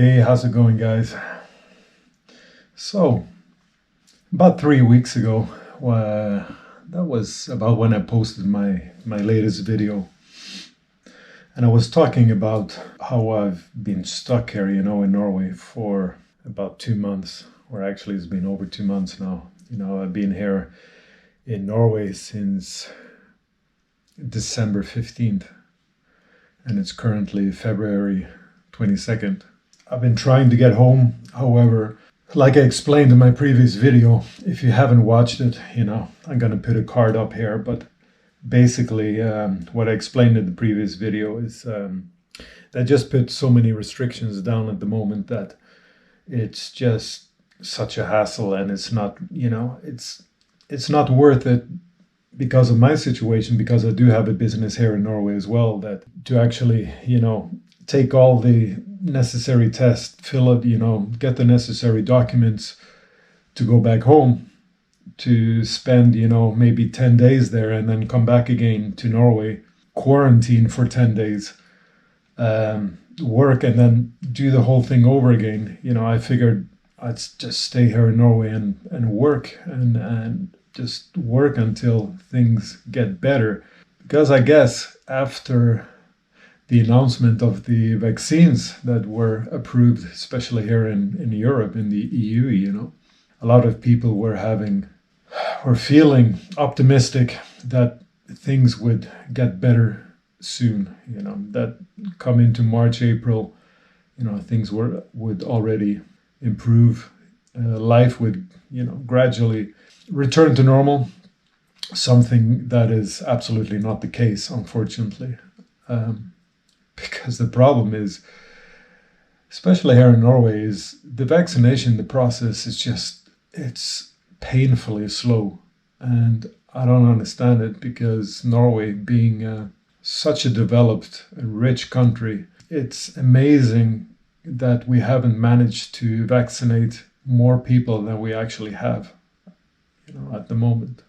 Hey, how's it going, guys? So, about 3 weeks ago, that was about when I posted my latest video, and I was talking about how I've been stuck here, in Norway for about 2 months, or actually it's been over 2 months now. I've been here in Norway since December 15th, and it's currently February 22nd. I've been trying to get home. However, like I explained in my previous video, if you haven't watched it, I'm going to put a card up here. But basically, what I explained in the previous video is that just put so many restrictions down at the moment that it's just such a hassle, and it's not, it's not worth it because of my situation, because I do have a business here in Norway as well, that to actually, take all the necessary tests, fill it, get the necessary documents to go back home, to spend, maybe 10 days there and then come back again to Norway, quarantine for 10 days, work, and then do the whole thing over again. I figured I'd just stay here in Norway and work and just work until things get better. Because I guess after the announcement of the vaccines that were approved, especially here in Europe, in the EU, a lot of people were feeling optimistic that things would get better soon, that come into March, April, things would already improve. Life would, gradually return to normal, something that is absolutely not the case, unfortunately. Because the problem is, especially here in Norway, is the vaccination, the process is it's painfully slow. And I don't understand it, because Norway being such a developed and rich country, it's amazing that we haven't managed to vaccinate more people than we actually have, at the moment.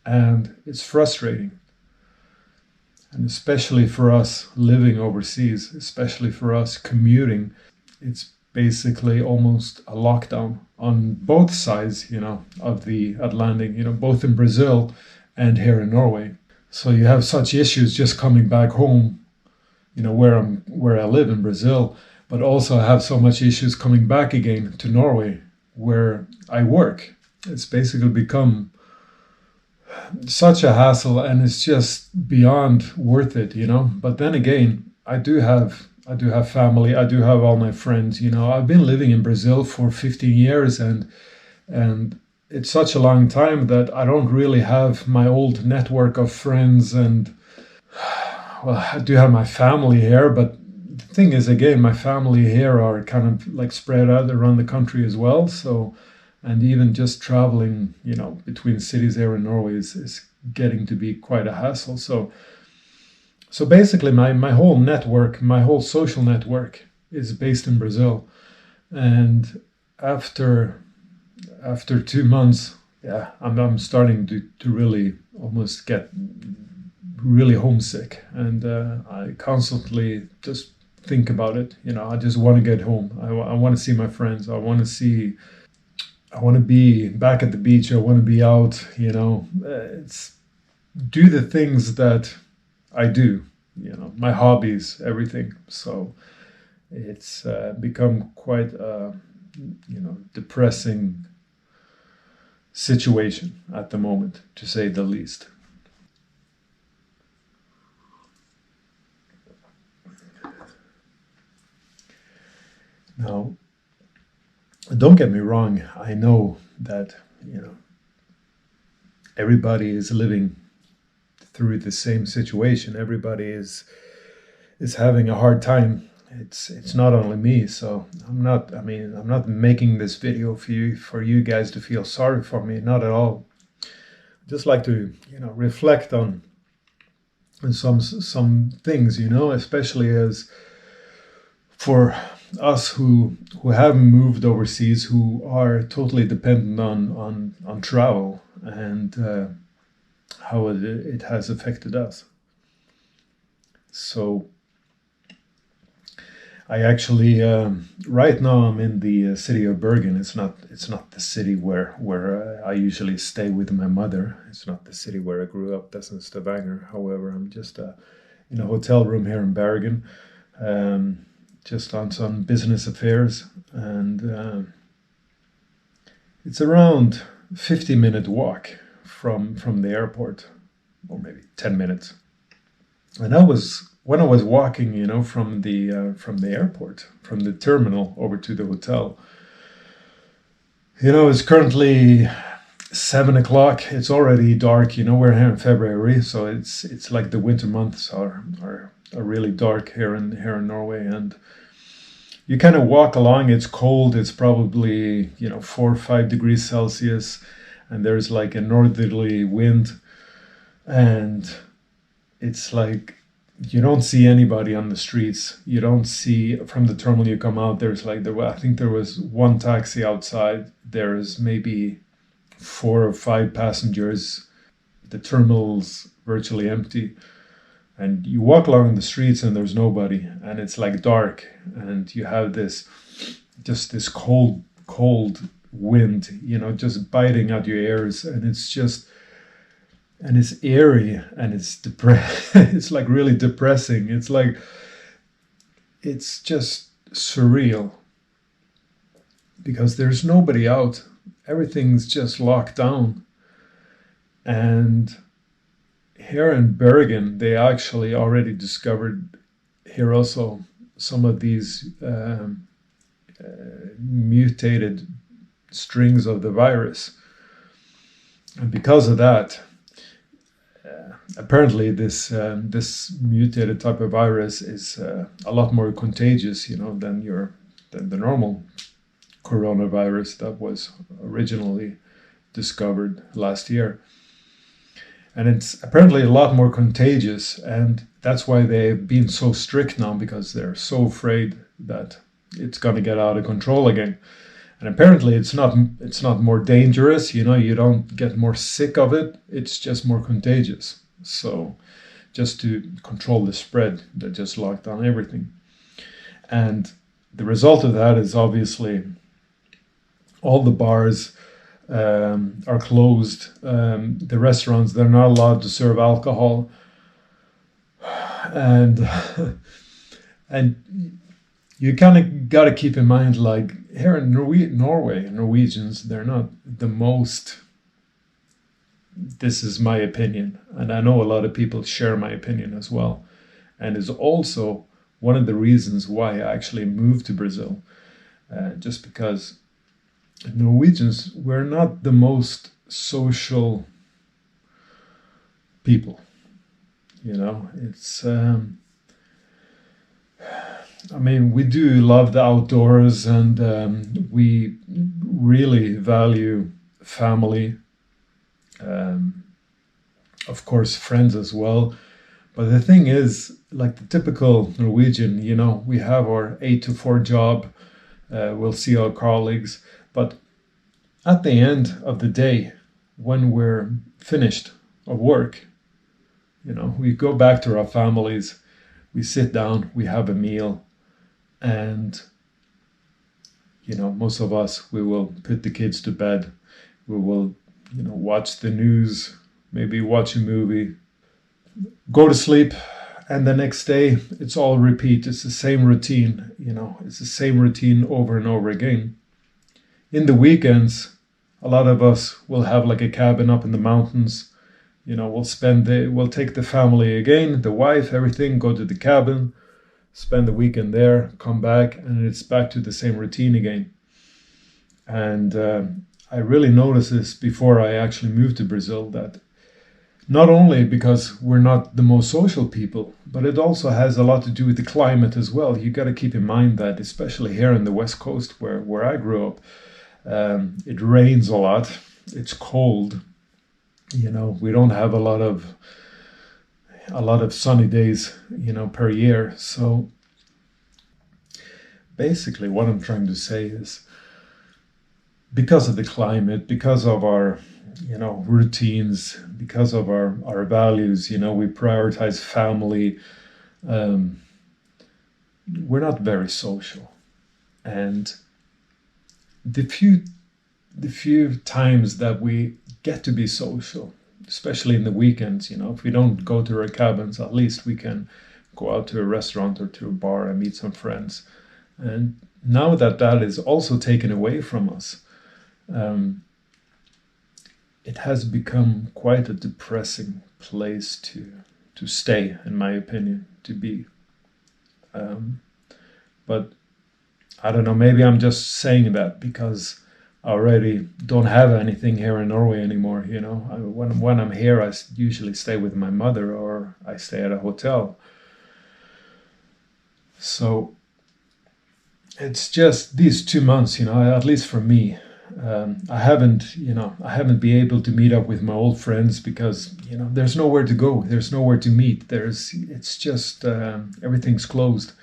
And it's frustrating. And especially for us living overseas, especially for us commuting, it's basically almost a lockdown on both sides, of the Atlantic, both in Brazil and here in Norway. So you have such issues just coming back home, where I live in Brazil, but also I have so much issues coming back again to Norway where I work. It's basically become such a hassle, and it's just beyond worth it, But then again, I do have family. I do have all my friends. I've been living in Brazil for 15 years, and it's such a long time that I don't really have my old network of friends. And well, I do have my family here, but the thing is, again, my family here are kind of like spread out around the country as well. So. And even just traveling, between cities here in Norway is getting to be quite a hassle. So basically my whole network, my whole social network is based in Brazil. And after 2 months, yeah, I'm starting to really almost get really homesick. And I constantly just think about it. I just want to get home. I want to see my friends. I want to be back at the beach. I want to be out, it's do the things that I do, my hobbies, everything. So it's become quite a, depressing situation at the moment, to say the least. Now, don't get me wrong, I know that, everybody is living through the same situation. Everybody is having a hard time. It's not only me, so I'm not making this video for you guys to feel sorry for me, not at all. I just like to, reflect on some things, especially as for us who have moved overseas, who are totally dependent on travel, and how it has affected us. So I actually right now I'm in the city of Bergen. It's not the city where I usually stay with my mother. It's not the city where I grew up. That's in Stavanger. However, I'm just in a hotel room here in Bergen, um, just on some business affairs, and it's around 50-minute walk from the airport, or maybe 10 minutes. And that was when I was walking, from the airport, from the terminal over to the hotel. It's currently 7 o'clock. It's already dark. We're here in February, so it's like the winter months are really dark here in Norway, and you kind of walk along. It's cold. It's probably 4 or 5 degrees Celsius, and there's like a northerly wind, and it's like you don't see anybody on the streets. You don't see from the terminal you come out. I think there was one taxi outside. There's maybe 4 or 5 passengers. The terminal's virtually empty, and you walk along the streets and there's nobody, and it's like dark, and you have this cold wind, just biting at your ears, and it's eerie, and it's like really depressing. It's just surreal because there's nobody out. Everything's just locked down. And here in Bergen, they actually already discovered here also some of these mutated strings of the virus. And because of that, apparently this mutated type of virus is a lot more contagious, than the normal coronavirus that was originally discovered last year. And it's apparently a lot more contagious, and that's why they've been so strict now, because they're so afraid that it's going to get out of control again. And apparently it's not more dangerous, you don't get more sick of it, it's just more contagious. So just to control the spread, they just locked down everything. And the result of that is obviously all the bars are closed. The restaurants, they're not allowed to serve alcohol. And and you kind of got to keep in mind, like here in Norway, Norwegians, they're not the most, this is my opinion, and I know a lot of people share my opinion as well, and is also one of the reasons why I actually moved to Brazil, just because Norwegians, we're not the most social people. It's we do love the outdoors, and we really value family, of course friends as well. But the thing is, like the typical Norwegian, we have our 8 to 4 job, we'll see our colleagues, but at the end of the day, when we're finished of work, we go back to our families, we sit down, we have a meal, and most of us, we will put the kids to bed, we will watch the news, maybe watch a movie, go to sleep, and the next day it's all repeat. It's the same routine, it's the same routine over and over again. In the weekends, a lot of us will have like a cabin up in the mountains. We'll take the family again, the wife, everything, go to the cabin, spend the weekend there, come back, and it's back to the same routine again. And I really noticed this before I actually moved to Brazil, that not only because we're not the most social people, but it also has a lot to do with the climate as well. You got to keep in mind that, especially here in the West Coast where I grew up, it rains a lot, it's cold. We don't have a lot of sunny days, per year. So basically what I'm trying to say is, because of the climate, because of our routines, because of our values, we prioritize family, we're not very social. And the few times that we get to be social, especially in the weekends, if we don't go to our cabins, at least we can go out to a restaurant or to a bar and meet some friends. And now that that is also taken away from us, it has become quite a depressing place to stay, in my opinion, to be. But I don't know, maybe I'm just saying that because I already don't have anything here in Norway anymore. When I'm here, I usually stay with my mother or I stay at a hotel. So it's just these 2 months, at least for me. I haven't been able to meet up with my old friends because there's nowhere to go, there's nowhere to meet. It's just everything's closed.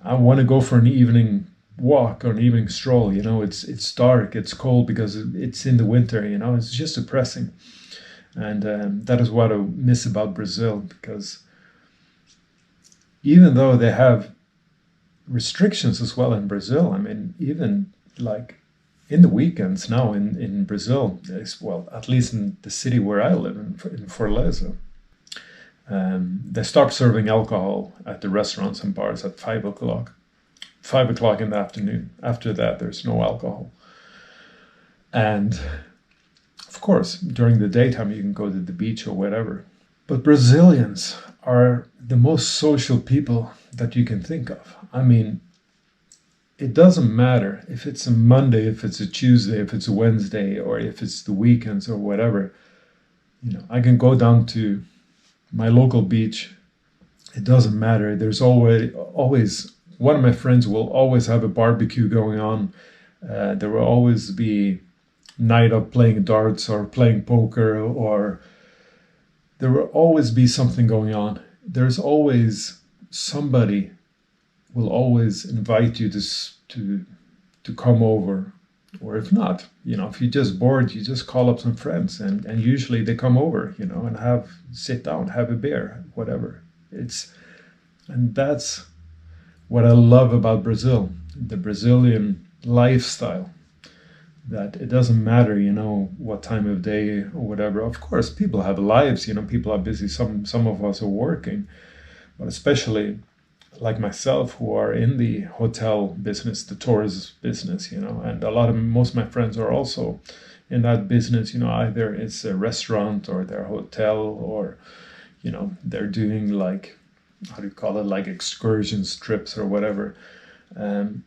I want to go for an evening walk or an evening stroll. It's dark, it's cold because it's in the winter. It's just depressing, and that is what I miss about Brazil, because even though they have restrictions as well in Brazil, I mean, even like in the weekends now in Brazil, well, at least in the city where I live in Fortaleza, they stop serving alcohol at the restaurants and bars at 5 o'clock. 5 o'clock in the afternoon. After that, there's no alcohol. And of course, during the daytime, you can go to the beach or whatever. But Brazilians are the most social people that you can think of. I mean, it doesn't matter if it's a Monday, if it's a Tuesday, if it's a Wednesday, or if it's the weekends or whatever. I can go down to my local beach. It doesn't matter. There's always one of my friends will always have a barbecue going on. There will always be night of playing darts or playing poker, or there will always be something going on. There's always somebody will always invite you to come over. Or if not, if you're just bored, you just call up some friends, and usually they come over, and sit down, have a beer, whatever. And that's what I love about Brazil, the Brazilian lifestyle, that it doesn't matter, what time of day or whatever. Of course, people have lives, people are busy. Some of us are working, but especially like myself, who are in the hotel business, the tourist business, and most of my friends are also in that business. Either it's a restaurant or their hotel, or they're doing like, how do you call it, like excursions, trips or whatever.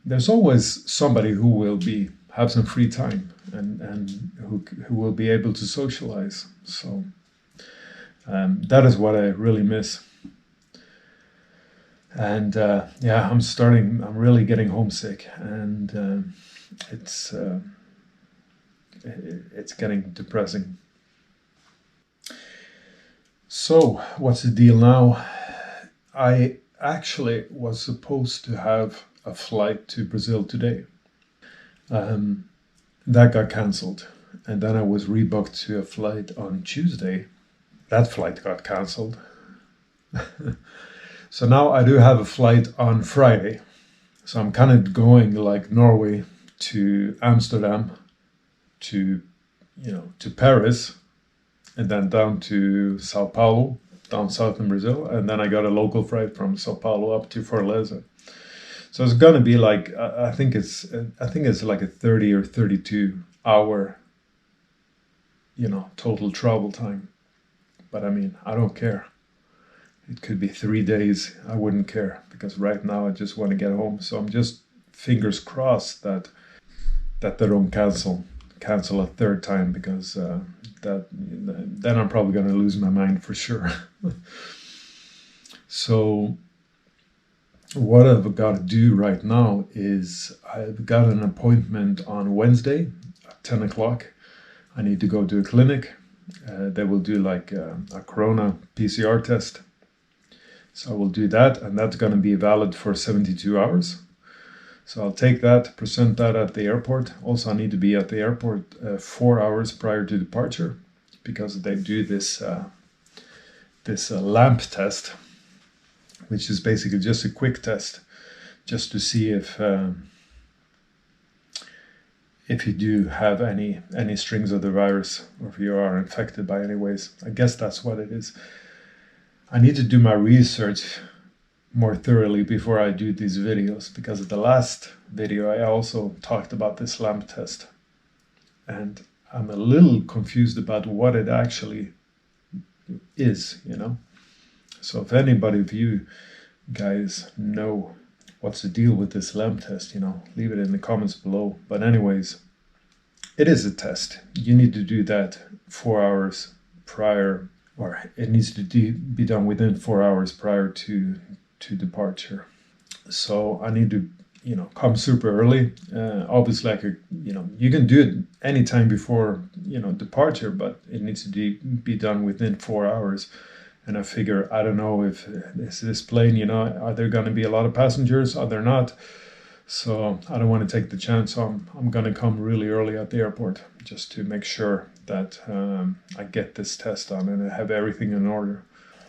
There's always somebody who will have some free time and who will be able to socialize. So that is what I really miss. And I'm really getting homesick, and it's getting depressing. So what's the deal now? I actually was supposed to have a flight to Brazil today. That got cancelled, and then I was rebooked to a flight on Tuesday. That flight got cancelled. So now I do have a flight on Friday. So I'm kind of going like Norway to Amsterdam, to Paris, and then down to Sao Paulo, down south in Brazil. And then I got a local flight from Sao Paulo up to Fortaleza. So it's going to be like, I think it's like a 30 or 32 hour, total travel time. But I mean, I don't care. It could be 3 days. I wouldn't care, because right now I just want to get home. So I'm just fingers crossed that they don't cancel a third time, because then I'm probably going to lose my mind for sure. So what I've got to do right now is I've got an appointment on Wednesday at 10 o'clock. I need to go to a clinic. They will do like a corona PCR test. So I will do that, and that's going to be valid for 72 hours. So I'll take that, present that at the airport. Also, I need to be at the airport 4 hours prior to departure, because they do this lamp test, which is basically just a quick test. just to see if you do have any strings of the virus, or if you are infected by any ways. I guess that's what it is. I need to do my research more thoroughly before I do these videos, because of the last video I also talked about this lamp test, and I'm a little confused about what it actually is, you know. So if anybody of you guys know what's the deal with this lamp test, you know, leave it in the comments below. But anyways, it is a test. You need to do that 4 hours prior, or it needs to be done within 4 hours prior to departure. So I need to, you know, come super early. Obviously, you know, you can do it anytime before, you know, departure, but it needs to be done within 4 hours. And I figure, I don't know if this plane, you know, are there going to be a lot of passengers? Are there not? So I don't want to take the chance. I'm going to come really early at the airport just to make sure that I get this test done and I have everything in order.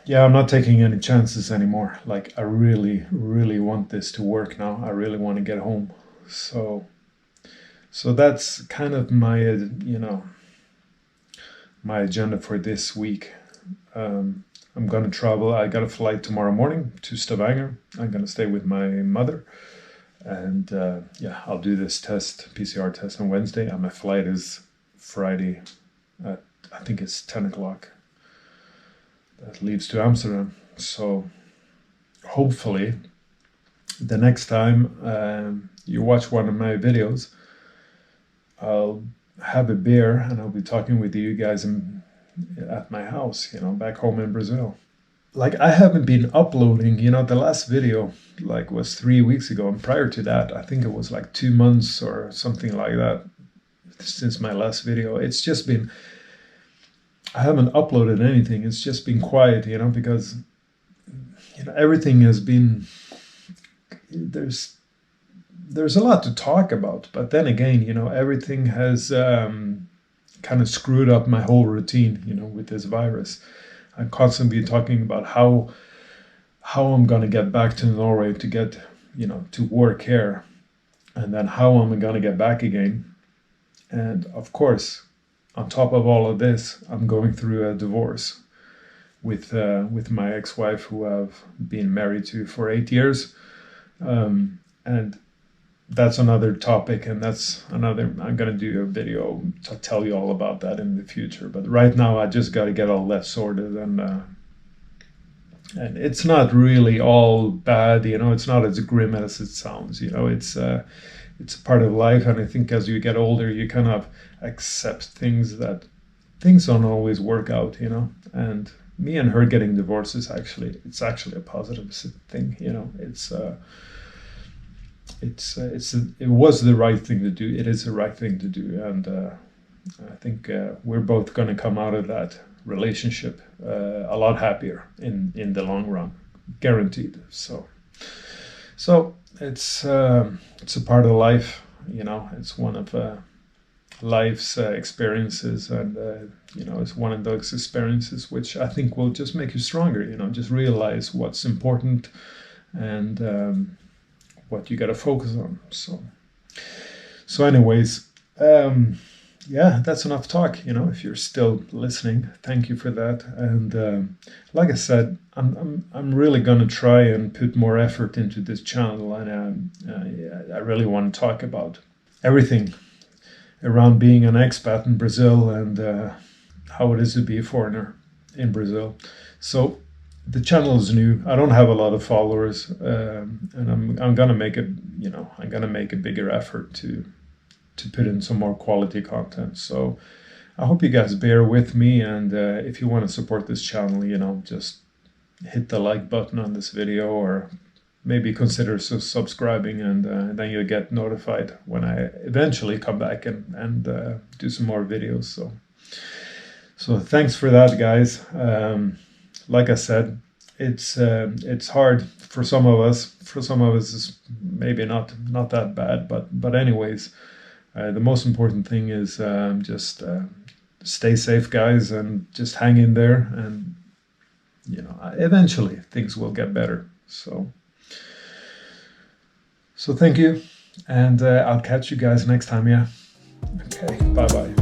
Yeah, I'm not taking any chances anymore. Like, I really, really want this to work now. I really want to get home. So that's kind of my, you know, my agenda for this week. I'm going to travel. I got a flight tomorrow morning to Stavanger. I'm going to stay with my mother. And yeah, I'll do this PCR test on Wednesday. And my flight is Friday at, I think it's 10 o'clock. That leaves to Amsterdam. So hopefully the next time you watch one of my videos, I'll have a beer and I'll be talking with you guys at my house, you know, back home in Brazil. Like, I haven't been uploading, you know, the last video like was 3 weeks ago, and prior to that I think it was like 2 months or something like that since my last video. It's just been, I haven't uploaded anything. It's just been quiet, you know, because, you know, everything has been, there's a lot to talk about, but then again, you know, everything has kind of screwed up my whole routine, you know, with this virus. I'm constantly talking about how I'm going to get back to Norway to get, you know, to work here, and then how I'm going to get back again. And of course, on top of all of this, I'm going through a divorce with my ex-wife, who I've been married to for 8 years. And that's another topic, and that's another, I'm going to do a video to tell you all about that in the future. But right now I just got to get all that sorted, and it's not really all bad, you know. It's not as grim as it sounds, you know. It's a part of life, and I think as you get older you kind of accept things don't always work out, you know. And me and her getting divorced is actually a positive thing, you know. It was the right thing to do. It is the right thing to do, and I think we're both going to come out of that relationship a lot happier in the long run, guaranteed. So it's a part of life, you know. It's one of life's experiences, and you know, it's one of those experiences which I think will just make you stronger. You know, just realize what's important and what you got to focus on. So anyways, yeah, that's enough talk, you know. If you're still listening, thank you for that. And like I said, I'm really gonna try and put more effort into this channel, and I really want to talk about everything around being an expat in Brazil, and how it is to be a foreigner in Brazil. So the channel is new. I don't have a lot of followers, and I'm gonna make it, you know, I'm gonna make a bigger effort to put in some more quality content. So I hope you guys bear with me, and if you want to support this channel, you know, just hit the like button on this video, or maybe consider subscribing, and then you'll get notified when I eventually come back and do some more videos. So thanks for that, guys. Like I said, it's hard for some of us. For some of us, it's maybe not that bad. But anyways, the most important thing is just stay safe, guys, and just hang in there. And you know, eventually things will get better. So thank you, and I'll catch you guys next time. Yeah. Okay. Bye bye.